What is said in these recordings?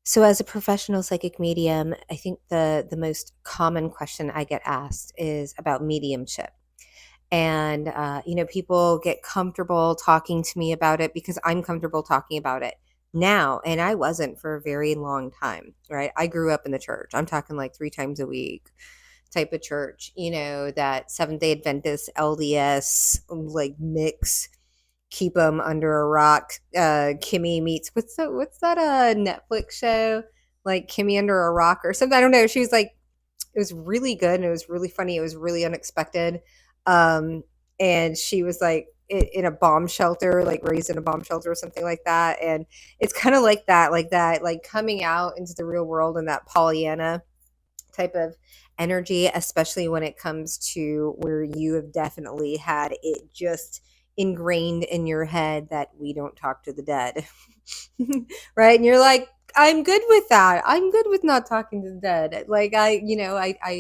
So as a professional psychic medium, I think the most common question I get asked is about mediumship. And people get comfortable talking to me about it because I'm comfortable talking about it now, and I wasn't for a very long time, right? I grew up in the church. I'm talking like 3 times a week type of church, that Seventh-day Adventist LDS like mix, keep them under a rock. Kimmy meets what's that Netflix show, like Kimmy Under a Rock or something. I don't know. She was like, it was really good and it was really funny. It was really unexpected. Um, and she was like in a bomb shelter, like raised in a bomb shelter or something like that. And it's kind of like that, like coming out into the real world and that Pollyanna type of energy, especially when it comes to where you have definitely had it just ingrained in your head that we don't talk to the dead. Right? And you're like, I'm good with that. I'm good with not talking to the dead. Like I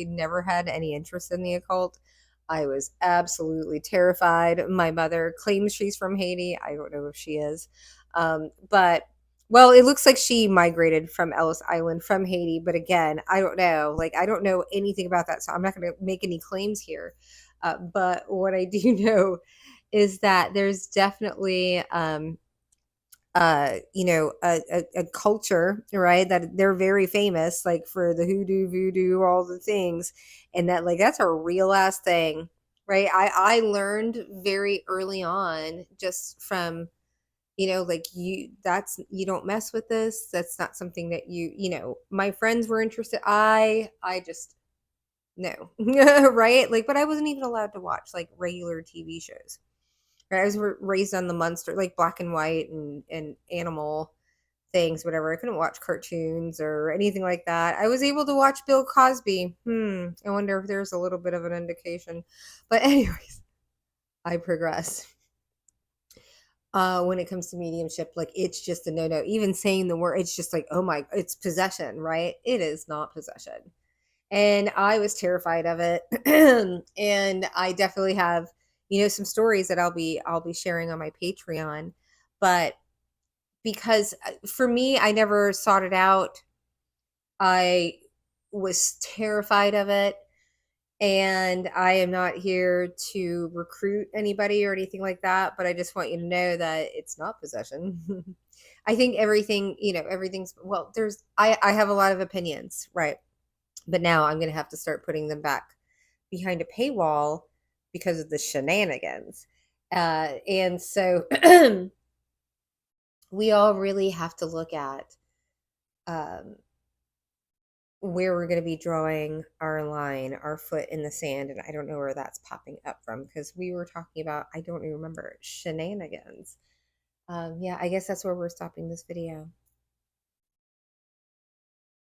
never had any interest in the occult. I was absolutely terrified. My mother claims she's from Haiti. I don't know if she is. But well, it looks like she migrated from Ellis Island from Haiti, but again, I don't know. Like, I don't know anything about that, so I'm not going to make any claims here. But what I do know is that there's definitely, a culture, right? That they're very famous, like for the hoodoo, voodoo, all the things, and that like that's a real ass thing, right? I learned very early on just from like you don't mess with this. That's not something that my friends were interested. I just no. Right? Like, but I wasn't even allowed to watch like regular TV shows. Right? I was raised on the monster, like black and white and animal things, whatever. I couldn't watch cartoons or anything like that. I was able to watch Bill Cosby. I wonder if there's a little bit of an indication. But anyways, I progress. When it comes to mediumship, like it's just a no-no. Even saying the word, it's just like, oh my, it's possession, right? It is not possession. And I was terrified of it. And I definitely have, some stories that I'll be sharing on my Patreon. But because for me, I never sought it out. I was terrified of it. And I am not here to recruit anybody or anything like that, but I just want you to know that it's not possession. I think everything, everything's well, I have a lot of opinions, right? But now I'm gonna have to start putting them back behind a paywall because of the shenanigans. And so we all really have to look at um where we're going to be drawing our line, our foot in the sand. And I don't know where that's popping up from because we were talking about, I don't even remember, shenanigans. Yeah, I guess that's where we're stopping this video.